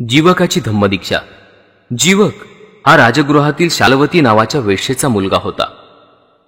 जीवकाची धम्मदीक्षा. जीवक हा राजगृहातील शालवती नावाच्या वेश्येचा मुलगा होता.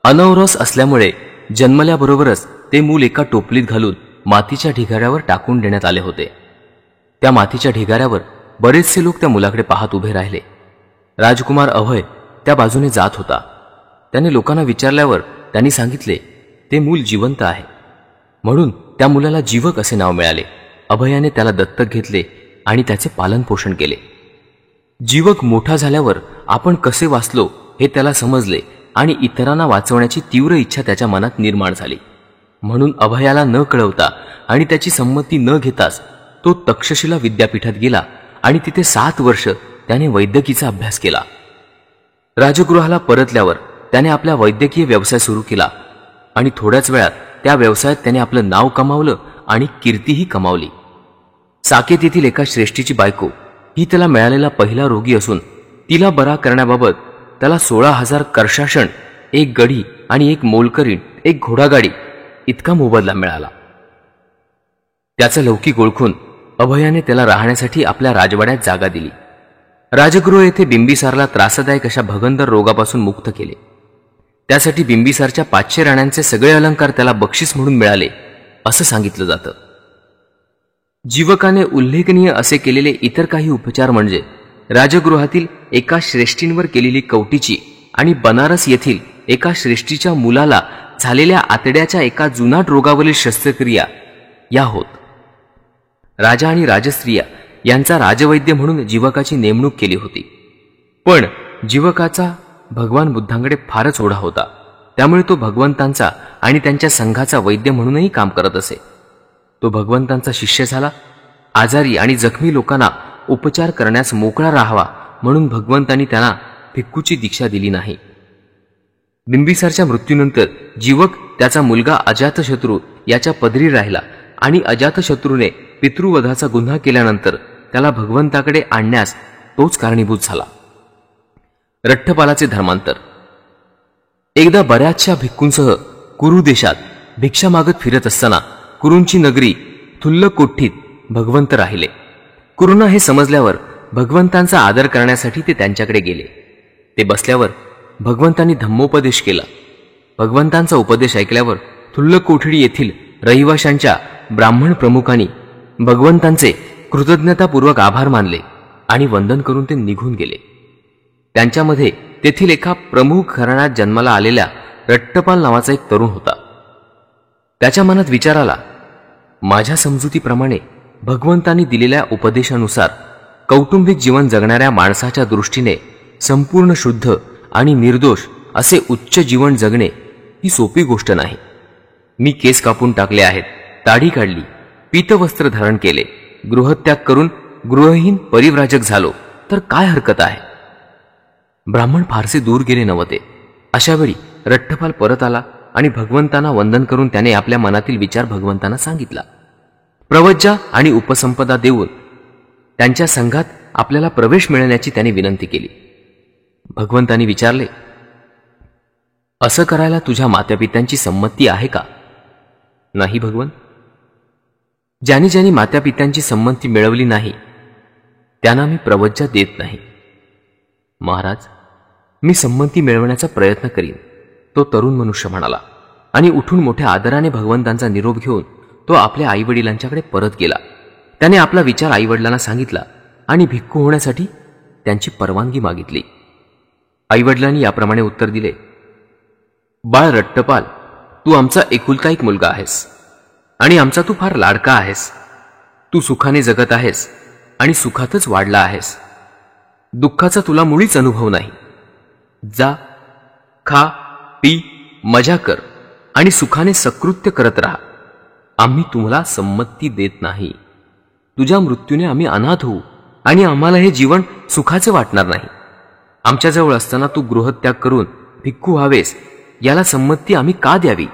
अनौरस असल्यामुळे जन्मल्याबरोबरच ते मूल एका टोपलीत घालून मातीच्या ढिगाऱ्यावर टाकून देण्यात आले होते. त्या मातीच्या ढिगाऱ्यावर बरेचसे लोक त्या मुलाकडे पाहत उभे राहिले. राजकुमार अभय त्या बाजूने जात होता. त्याने लोकांना विचारल्यावर त्यांनी सांगितले ते मूल जिवंत आहे, म्हणून त्या मुलाला जीवक असे नाव मिळाले. अभयाने त्याला दत्तक घेतले आणि त्याचे पालन पोषण केले. जीवक मोठा झाल्यावर आपण कसे वाचलो हे त्याला समजले आणि इतरांना वाचवण्याची तीव्र इच्छा त्याच्या मनात निर्माण झाली. म्हणून अभयाला न कळवता आणि त्याची संमती न घेताच तो तक्षशिला विद्यापीठात गेला आणि तिथे 7 वर्ष त्याने वैद्यकीचा अभ्यास केला. राजगृहाला परतल्यावर त्याने आपला वैद्यकीय व्यवसाय सुरू केला आणि थोड्याच वेळात त्या व्यवसायात त्याने आपलं नाव कमावलं आणि कीर्तीही कमावली. साकेत येथील एका श्रेष्ठीची बायको ही त्याला मिळालेला पहिला रोगी असून तिला बरा करण्याबाबत त्याला 16,000 कर्षाषण, 1 गडी आणि 1 मोलकरीण, 1 घोडागाडी इतका मोबदला मिळाला. त्याचं लौकिक ओळखून अभयाने त्याला राहण्यासाठी आपल्या राजवाड्यात जागा दिली. राजगृह येथे बिंबिसारला त्रासदायक अशा भगंदर रोगापासून मुक्त केले. त्यासाठी बिंबिसारच्या 500 राण्यांचे सगळे अलंकार त्याला बक्षीस म्हणून मिळाले असं सांगितलं जातं. जीवकाने उल्लेखनीय असे केलेले इतर काही उपचार म्हणजे राजगृहातील एका श्रेष्ठींवर केलेली कवटीची आणि बनारस येथील एका श्रेष्ठीच्या मुलाला झालेल्या आतड्याच्या एका जुनाट रोगावरील शस्त्रक्रिया या होत. राजा आणि राजस्त्रिया यांचा राजवैद्य म्हणून जीवकाची नेमणूक केली होती. पण जीवकाचा भगवान बुद्धांकडे फारच ओढा होता, त्यामुळे तो भगवंतांचा आणि त्यांच्या संघाचा वैद्य म्हणूनही काम करत असे. तो भगवंतांचा शिष्य झाला. आजारी आणि जखमी लोकांना उपचार करण्यास मोकळा राहावा म्हणून भगवंतांनी त्यांना भिक्खूची दीक्षा दिली नाही. बिंबिसारच्या मृत्यूनंतर जीवक त्याचा मुलगा अजातशत्रू याच्या पदरी राहिला आणि अजातशत्रूने पितृवधाचा गुन्हा केल्यानंतर त्याला भगवंताकडे आणण्यास तोच कारणीभूत झाला. रठ्ठपालाचे धर्मांतर. एकदा बऱ्याचशा भिक्खूंसह कुरु देशात भिक्षा मागत फिरत असताना कुरूंची नगरी थुल्लकोठ्ठीत भगवंत राहिले. कुरूंना हे समजल्यावर भगवंतांचा आदर करण्यासाठी ते त्यांच्याकडे गेले. ते बसल्यावर भगवंतांनी धम्मोपदेश केला. भगवंतांचा उपदेश ऐकल्यावर थुल्लकोठडी येथील रहिवाशांच्या ब्राह्मण प्रमुखांनी भगवंतांचे कृतज्ञतापूर्वक आभार मानले आणि वंदन करून ते निघून गेले. त्यांच्यामध्ये तेथील एका प्रमुख घराण्यात जन्माला आलेल्या रट्टपाल नावाचा एक तरुण होता. त्याच्या मनात विचार आला, माझ्या समजुतीप्रमाणे भगवंतांनी दिलेल्या उपदेशानुसार कौटुंबिक जीवन जगणाऱ्या माणसाच्या दृष्टीने संपूर्ण शुद्ध आणि निर्दोष असे उच्च जीवन जगणे ही सोपी गोष्ट नाही. मी केस कापून टाकले आहेत, दाढी काढली, पीतवस्त्र धारण केले, गृहत्याग करून गृहहीन परिव्राजक झालो तर काय हरकत आहे. ब्राह्मण फारसे दूर गेले नव्हते. अशावेळी रठ्ठपाल परत आला आणि भगवंतांना वंदन करून त्याने आपल्या मनातील विचार भगवंतांना सांगितला. प्रवज्जा आणि उपसंपदा देऊन त्यांच्या संघात आपल्याला प्रवेश मिळण्याची त्याने विनंती केली. भगवंतांनी विचारले, असं करायला तुझ्या मातापित्यांची संमती आहे का? नाही भगवन. ज्यांनी ज्यांनी मातापित्यांची संमती मिळवली नाही त्यांना मी प्रवज्जा देत नाही. महाराज, मी संमती मिळवण्याचा प्रयत्न करीन, तो तरुण मनुष्य म्हणाला आणि उठून मोठ्या आदराने भगवंतांचा निरोप घेऊन तो आपल्या आईवडिलांच्याकडे परत गेला. त्याने आपला विचार आईवडिलांना सांगितला आणि भिक्खू होण्यासाठी त्यांची परवानगी मागितली. आईवडिलांनी याप्रमाणे उत्तर दिले, बाळ रट्टपाल, तू आमचा एकुलता एक मुलगा आहेस आणि आमचा तू फार लाडका आहेस. तू सुखाने जगत आहेस आणि सुखातच वाढला आहेस. दुःखाचा तुला मुळीच अनुभव नाही. जा, खा, पी, मजा कर आणि सुखाने सकृत्य करत राहा. आम्ही तुम्हाला संमती देत नाही. तुझ्या मृत्यूने आम्ही अनाथ होऊ आणि आम्हाला हे जीवन सुखाचे वाटणार नाही. आमच्याजवळ असताना तू गृहत्याग करून भिक्खू व्हावेस याला संमती आम्ही का द्यावी?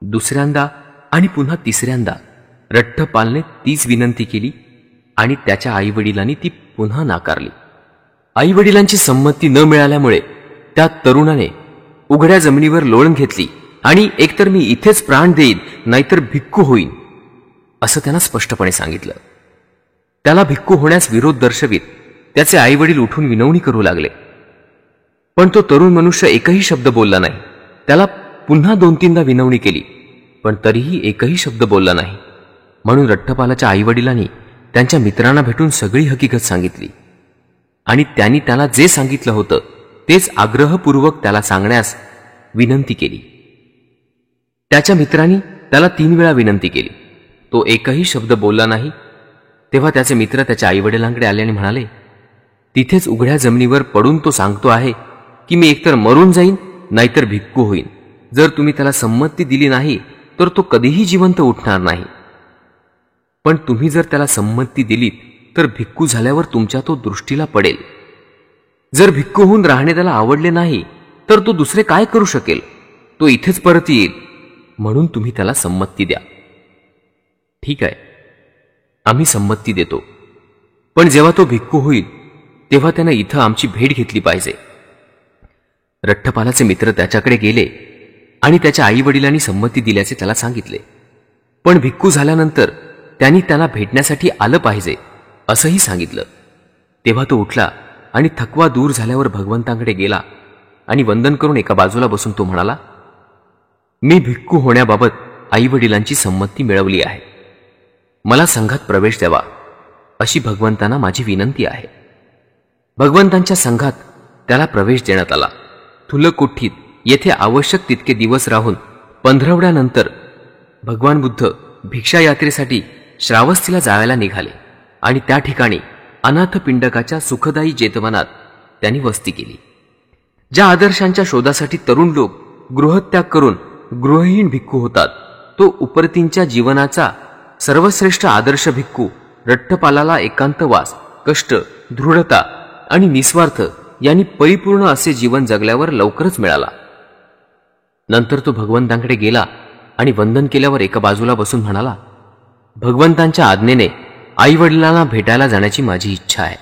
दुसऱ्यांदा आणि पुन्हा तिसऱ्यांदा रठ्ठपालने तीच विनंती केली आणि त्याच्या आईवडिलांनी ती पुन्हा नाकारली. आईवडिलांची संमती न मिळाल्यामुळे त्या तरुणाने उघड्या जमिनीवर लोळण घेतली आणि एकतर मी इथेच प्राण देईन नाहीतर भिक्खू होईन असं त्यांना स्पष्टपणे सांगितलं. त्याला भिक्खू होण्यास विरोध दर्शवित त्याचे आईवडील उठून विनवणी करू लागले. पण तो तरुण मनुष्य एकही शब्द बोलला नाही. त्याला पुन्हा 2-3दा विनवणी केली, पण तरीही एकही शब्द बोलला नाही. म्हणून रठ्ठपालाच्या आईवडिलांनी त्यांच्या मित्रांना भेटून सगळी हकीकत सांगितली आणि त्यांनी त्याला जे सांगितलं होतं तेच आग्रहपूर्वक त्याला सांगण्यास विनंती केली. त्याच्या मित्रांनी त्याला 3 वेळा विनंती केली. तो एकही शब्द बोलला नाही. तेव्हा त्याचे मित्र त्याच्या आईवडिलांकडे आले आणि म्हणाले, तिथेच उघड्या जमिनीवर पडून तो सांगतो आहे की मी एकतर मरून जाईन नाहीतर भिक्खू होईन. जर तुम्ही त्याला संमती दिली नाही तर तो कधीही जिवंत उठणार नाही. पण तुम्ही जर त्याला संमती दिलीत तर भिक्खू झाल्यावर तुमच्या तो दृष्टीला पडेल. जर भिक्खू होऊन राहणे त्याला आवडले नाही तर तो दुसरे काय करू शकेल? तो इथेच परत येईल. म्हणून तुम्ही त्याला संमती द्या. ठीक आहे, आम्ही संमती देतो. पण जेव्हा तो भिक्खू होईल तेव्हा त्यानं इथं आमची भेट घेतली पाहिजे. रठ्ठपालाचे मित्र त्याच्याकडे गेले आणि त्याच्या आईवडिलांनी संमती दिल्याचे त्याला सांगितले. पण भिक्खू झाल्यानंतर त्यांनी त्यांना भेटण्यासाठी आलं पाहिजे असंही सांगितलं. तेव्हा तो उठला आणि थकवा दूर झाल्यावर भगवंतांकडे गेला आणि वंदन करून एका बाजूला बसून तो म्हणाला, मी भिक्खू होण्याबाबत आईवडिलांची संमती मिळवली आहे. मला संघात प्रवेश द्यावा अशी भगवंतांना माझी विनंती आहे. भगवंतांच्या संघात त्याला प्रवेश देण्यात आला. थुल्लकुठ्ठीत येथे आवश्यक तितके दिवस राहून 15व्यानंतर भगवान बुद्ध भिक्षा यात्रेसाठी श्रावस्तीला जायला निघाले आणि त्या ठिकाणी अनाथ पिंडकाच्या सुखदायी जेतवनात त्यांनी वस्ती केली. ज्या आदर्शांच्या शोधासाठी तरुण लोक गृहत्याग करून गृहहीन भिक्खू होतात, तो उपरतींच्या जीवनाचा सर्वश्रेष्ठ आदर्श भिक्खू रठ्ठपालाला एकांतवास, कष्ट, दृढता आणि निस्वार्थ यांनी परिपूर्ण असे जीवन जगल्यावर लवकरच मिळाला. नंतर तो भगवंतांकडे गेला आणि वंदन केल्यावर एका बाजूला बसून म्हणाला, भगवंतांच्या आज्ञेने आईवडिलांना भेटायला जाण्याची माझी इच्छा आहे.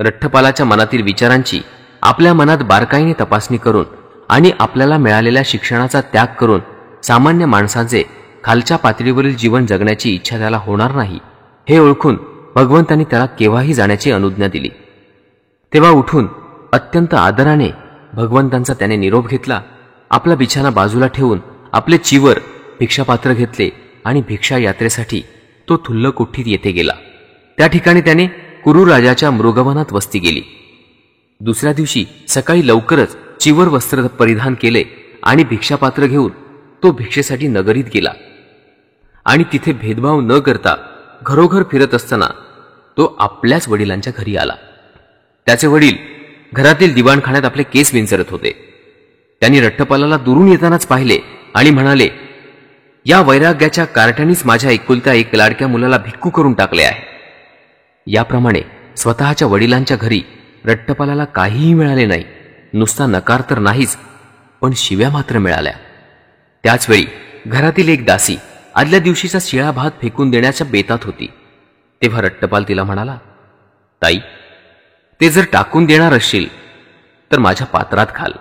रठ्ठपालाच्या मनातील विचारांची आपल्या मनात बारकाईने तपासणी करून आणि आपल्याला मिळालेल्या शिक्षणाचा त्याग करून सामान्य माणसाचे खालच्या पातळीवरील जीवन जगण्याची इच्छा त्याला होणार नाही हे ओळखून भगवंतांनी त्याला केव्हाही जाण्याची अनुज्ञा दिली. तेव्हा उठून अत्यंत आदराने भगवंतांचा त्याने निरोप घेतला. आपला बिछाना बाजूला ठेवून आपले चिवर, भिक्षापात्र घेतले आणि भिक्षा यात्रेसाठी तो थुल्लकुठ्ठीत येथे गेला. त्या ठिकाणी त्याने कुरु राजाच्या मृगवनात वस्ती केली. दुसऱ्या दिवशी सकाळी लवकरच चिवर वस्त्र परिधान केले आणि भिक्षापात्र घेऊन तो भिक्षेसाठी नगरीत गेला आणि तिथे भेदभाव न करता घरोघर फिरत असताना तो आपल्याच वडिलांच्या घरी आला. त्याचे वडील घरातील दिवाणखान्यात आपले केस विंचरत होते. त्यांनी रठ्ठपालाला दुरून येतानाच पाहिले आणि म्हणाले, या वैराग्याच्या कारट्यानेच माझ्या एकुलत्या एक लाडक्या मुलाला भिक्खू करून टाकले आहे. याप्रमाणे स्वतःच्या वडिलांच्या घरी रठ्ठपालाला काहीही मिळाले नाही. नुसता नकार तर नाहीच, पण शिव्या मात्र मिळाल्या. त्याचवेळी घरातील एक दासी आदल्या दिवशीचा शिळा भात फेकून देण्याच्या बेतात होती. तेव्हा रठ्ठपाल तिला म्हणाला, ताई, ते जर टाकून देणार असशील तर माझ्या पात्रात घाल.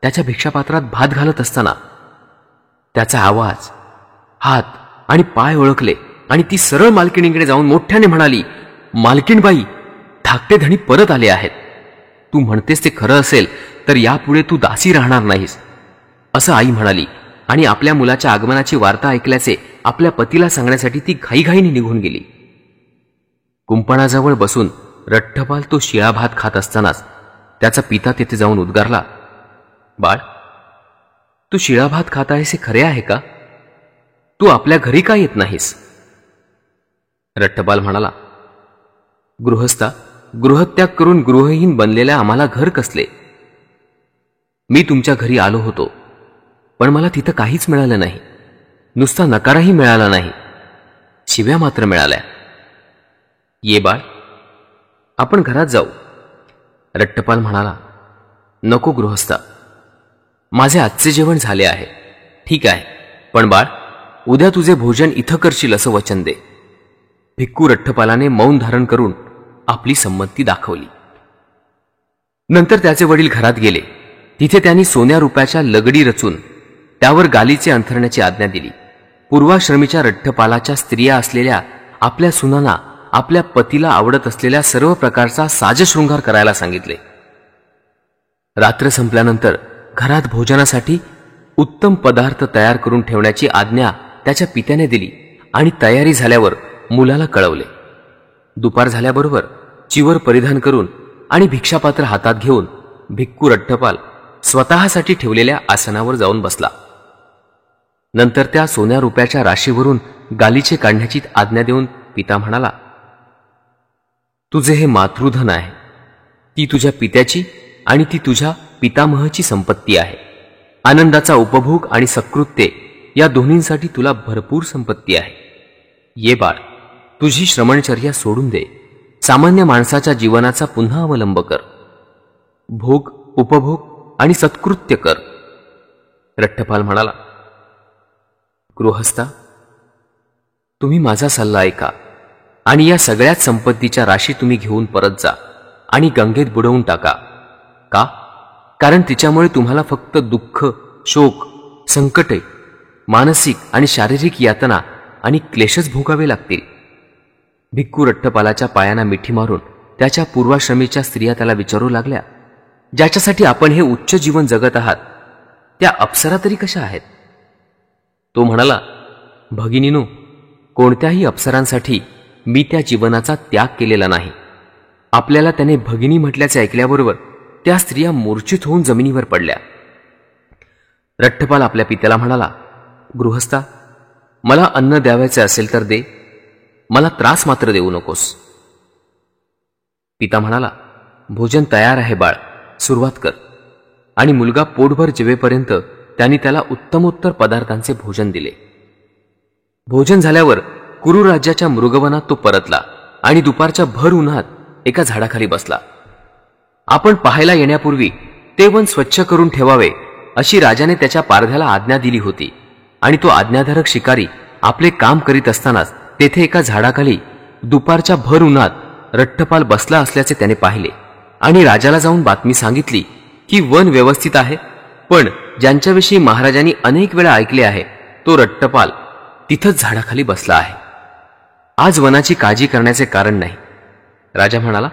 त्याच्या भिक्षापात्रात भात घालत असताना त्याचा आवाज, हात आणि पाय ओळखले आणि ती सरळ मालकिणीकडे जाऊन मोठ्याने म्हणाली, मालकीणबाई, धाकटे धणी परत आले आहेत. तू म्हणतेस ते खरं असेल तर यापुढे तू दासी राहणार नाहीस, असं आई म्हणाली आणि आपल्या मुलाच्या आगमनाची वार्ता ऐकल्याचे आपल्या पतीला सांगण्यासाठी ती घाईघाईने निघून गेली. कुंपणाजवळ बसून रठ्ठपाल तो शिळा भात खात असतानाच त्याचा पिता तेथे जाऊन उद्गारला, बाळ, तू शिळा भात खात आहेस हे खरे आहे का? तू आपल्या घरी का येत नाहीस? रठ्ठपाल म्हणाला, गृहस्था, गृहत्याग करून गृहहीन बनलेल्या आम्हाला घर कसले? मी तुमच्या घरी आलो होतो, पण मला तिथं काहीच मिळालं नाही. नुसता नकारही मिळाला नाही, शिव्या मात्र मिळाल्या. ये बाळ, आपण घरात जाऊ. रठ्ठपाल म्हणाला, नको गृहस्था, माझे आजचे जेवण झाले आहे. ठीक आहे, पण बाळ, उद्या तुझे भोजन इथं करशील असं वचन दे. भिक्खू रठ्ठपालाने मौन धारण करून आपली संमती दाखवली. नंतर त्याचे वडील घरात गेले. तिथे त्यांनी सोन्या रुपयाच्या लगडी रचून त्यावर गालीचे अंथरण्याची आज्ञा दिली. पूर्वाश्रमीच्या रठ्ठपालाच्या स्त्रिया असलेल्या आपल्या सुनांना आपल्या पतीला आवडत असलेल्या सर्व प्रकारचा साजशृंगार करायला सांगितले. रात्र संपल्यानंतर घरात भोजनासाठी उत्तम पदार्थ तयार करून ठेवण्याची आज्ञा त्याच्या पित्याने दिली आणि तयारी झाल्यावर मुलाला कळवले. दुपार झाल्याबरोबर चिवर परिधान करून आणि भिक्षापात्र हातात घेऊन भिक्खू रट्टपाल स्वतःसाठी ठेवलेल्या आसनावर जाऊन बसला. नंतर त्या सोन्या रुपयाच्या राशीवरून गालिचे काढण्याची आज्ञा देऊन पिता म्हणाला, तुझे हे मातृधन आहे. ती तुझ्या पित्याची आणि ती तुझ्या पितामहाची संपत्ती आहे. आनंदाचा उपभोग आणि सकृत्य या दोन्हींसाठी तुला भरपूर संपत्ती आहे. ये बाळ, तुझी श्रमणचर्या सोडून दे. सामान्य माणसाच्या जीवनाचा पुन्हा अवलंब कर. भोग, उपभोग आणि सत्कृत्य कर. रट्टपाल म्हणाला, गृहस्था, तुम्ही माझा सल्ला ऐका आणि या सगळ्याच संपत्तीच्या राशी तुम्ही घेऊन परत जा आणि गंगेत बुडवून टाका. का? कारण तिच्यामुळे तुम्हाला फक्त दुःख, शोक, संकटे, मानसिक आणि शारीरिक यातना आणि क्लेशच भोगावे लागतील. भिक्खू रट्टपालाच्या पायांना मिठी मारून त्याच्या पूर्वाश्रमीच्या स्त्रिया त्याला विचारू लागल्या, ज्याच्यासाठी आपण हे उच्च जीवन जगत आहात त्या अप्सरा तरी कशा आहेत? तो म्हणाला, भगिनीनो, कोणत्याही अप्सरांसाठी मी त्या जीवनाचा त्याग केलेला नाही. आपल्याला त्याने भगिनी म्हटल्याचे ऐकल्याबरोबर त्या स्त्रिया मूर्छित होऊन जमिनीवर पडल्या. रट्टपाल आपल्या पित्याला म्हणाला, गृहस्था, मला अन्न द्यावायचे असेल तर दे, मला त्रास मात्र देऊ नकोस. पिता म्हणाला, भोजन तयार आहे बाळ, सुरुवात कर. आणि मुलगा पोटभर जेवेपर्यंत त्यांनी त्याला उत्तमोत्तर पदार्थांचे भोजन दिले. भोजन झाल्यावर कुरु राज्याच्या मृगवनात तो परतला आणि दुपारच्या भर उन्हात एका झाडाखाली बसला. आपण पाहायला येण्यापूर्वी ते वन स्वच्छ करून ठेवावे अशी राजाने त्याच्या पारध्याला आज्ञा दिली होती आणि तो आज्ञाधारक शिकारी आपले काम करीत असतानाच तेथे एका झाडाखाली दुपारच्या भर उन्हात रट्टपाल बसला असल्याचे त्याने पाहिले आणि राजाला जाऊन बातमी सांगितली की वन व्यवस्थित आहे, पण ज्यांच्याविषयी महाराजांनी अनेक वेळा ऐकले आहे तो रट्टपाल तिथंच झाडाखाली बसला आहे. आज वनाची काळजी करण्याचे कारण नाही. राजा म्हणाला,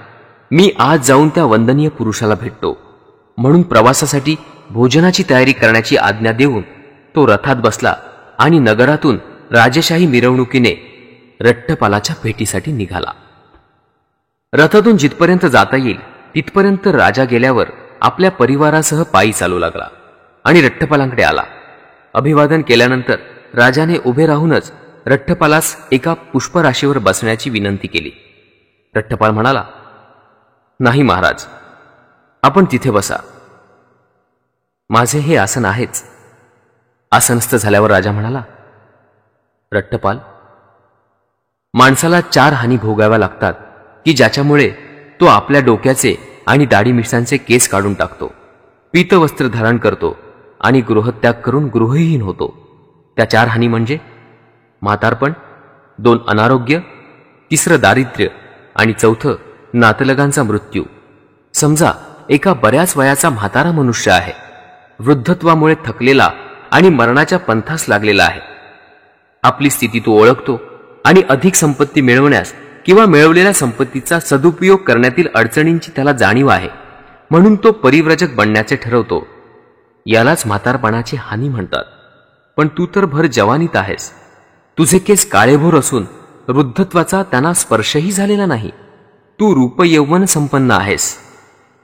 मी आज जाऊन त्या वंदनीय पुरुषाला भेटतो. म्हणून प्रवासासाठी भोजनाची तयारी करण्याची आज्ञा देऊन तो रथात बसला आणि नगरातून राजेशाही मिरवणुकीने रट्टपालाच्या भेटीसाठी निघाला. रथातून जिथपर्यंत जाता येईल तिथपर्यंत राजा गेल्यावर आपल्या परिवारासह पायी चालू लागला आणि रट्टपालांकडे आला. अभिवादन केल्यानंतर राजाने उभे राहूनच रट्टपालास एका पुष्पराशीवर बसण्याची विनंती केली. रट्टपाल म्हणाला, नाही महाराज, आपण तिथे बसा. माझे हे आसन आहेच. आसनस्थ झाल्यावर राजा म्हणाला, रट्टपाल, माणसाला 4 हानी भोगाव्या लागतात की ज्याच्यामुळे तो आपल्या डोक्याचे आणि दाढी मिशांचे केस काढून टाकतो, पीतवस्त्र धारण करतो आणि गृहत्याग करून गृहहीन होतो. त्या 4 हानी म्हणजे म्हातारपण, 2 अनारोग्य, 3 दारिद्र्य आणि 4 नातलगांचा मृत्यू. समजा एका बऱ्याच वयाचा म्हातारा मनुष्य आहे, वृद्धत्वामुळे थकलेला आणि मरणाच्या पंथास लागलेला आहे. आपली स्थिती तो ओळखतो आणि अधिक संपत्ती मिळवण्यास किंवा मिळवलेल्या संपत्तीचा सदुपयोग करण्यातील अडचणींची त्याला जाणीव आहे, म्हणून तो परिव्रजक बनण्याचे ठरवतो. यालाच म्हातारपणाची हानी म्हणतात. पण तू तर भर जवानीत आहेस. तुझे केस काळेभोर असून वृद्धत्वाचा त्यांना स्पर्शही झालेला नाही. तू रूपयौवन संपन्न आहेस.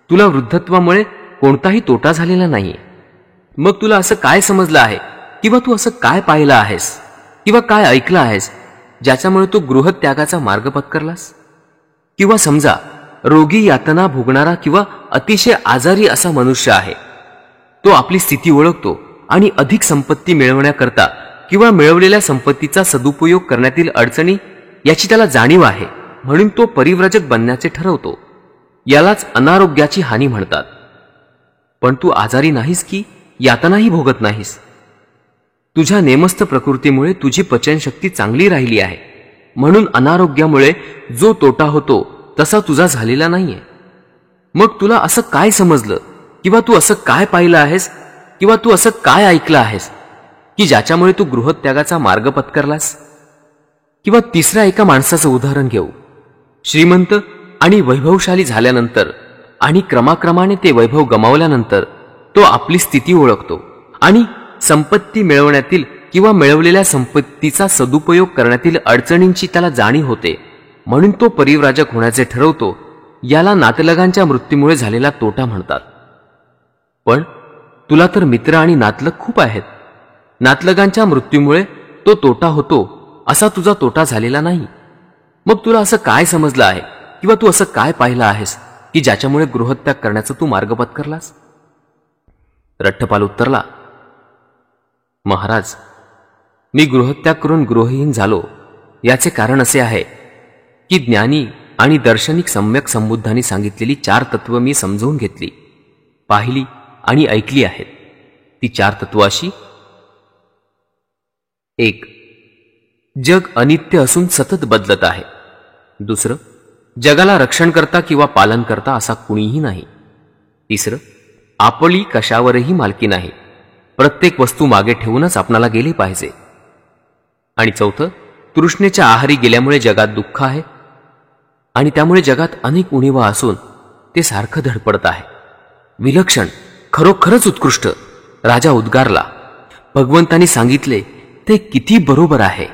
तुला वृद्धत्वामुळे कोणताही तोटा झालेला नाही. मग तुला असं काय समजलं आहे किंवा तू असं काय पाहिलं आहेस किंवा काय ऐकलं आहेस ज्याच्यामुळे तू गृहत्यागाचा मार्ग पत्करलास? किंवा समजा रोगी, यातना भोगणारा किंवा अतिशय आजारी असा मनुष्य आहे. तो आपली स्थिती ओळखतो आणि अधिक संपत्ती मिळवण्याकरता किंवा मिळवलेल्या संपत्तीचा सदुपयोग करण्यातील अडचणी याची त्याला जाणीव आहे, म्हणून तो परिव्रजक बनण्याचे ठरवतो. यालाच अनारोग्याची हानी म्हणतात. पण तू आजारी नाहीस की यातनाही भोगत नाहीस. तुझ्या नेमस्थ प्रकृतीमुळे तुझी पचनशक्ती चांगली राहिली आहे, म्हणून अनारोग्यामुळे जो तोटा होतो तसा तुझा झालेला नाहीये. मग तुला असं काय समजलं किंवा तू असं काय पाहिलं आहेस किंवा तू असं काय ऐकलं आहेस की ज्याच्यामुळे तू गृहत्यागाचा मार्ग पत्करलास? किंवा तिसऱ्या एका माणसाचं उदाहरण घेऊ. श्रीमंत आणि वैभवशाली झाल्यानंतर आणि क्रमाक्रमाने ते वैभव गमावल्यानंतर तो आपली स्थिती ओळखतो आणि संपत्ती मिळवण्यातील किंवा मिळवलेल्या संपत्तीचा सदुपयोग करण्यातील अडचणींची त्याला जाणीव होते, म्हणून तो परिव्राजक होण्याचे ठरवतो. याला नातलगांच्या मृत्यूमुळे झालेला तोटा म्हणतात. पण तुला तर मित्र आणि नातलग खूप आहेत. नातलगांच्या मृत्यूमुळे तो तोटा होतो असा तुझा तोटा झालेला नाही. मग तुला असं काय समजलं आहे किंवा तू असं काय पाहिलं आहेस की ज्याच्यामुळे गृहत्याग करण्याचा तू मार्ग पत्करलास? रठ्ठपाल उत्तरला, महाराज, मी गृहत्याग करून गृहहीन झालो याचे कारण असे आहे की ज्ञानी आणि दर्शनिक सम्यक संबुद्धांनी सांगितलेली 4 तत्व मी समजून घेतली, पाहिली आणि ऐकली आहेत. ती 4 तत्व अशी: 1. जग अनित्य असून सतत बदलत आहे. 2. जगाला रक्षणकर्ता किंवा पालनकर्ता असा कुणीही नाही. 3. आपली कशावरही मालकी नाही. प्रत्येक वस्तू मागे ठेवूनच आपणाला गेले पाहिजे. आणि 4. तृष्णेच्या आहारी गेल्यामुळे जगात दुःख आहे आणि त्यामुळे जगात अनेक उणीवा असून ते सारखं धडपडत आहे. विलक्षण, खरोखरच उत्कृष्ट. राजा उद्गारला, भगवंतांनी सांगितले ते किती बरोबर आहे.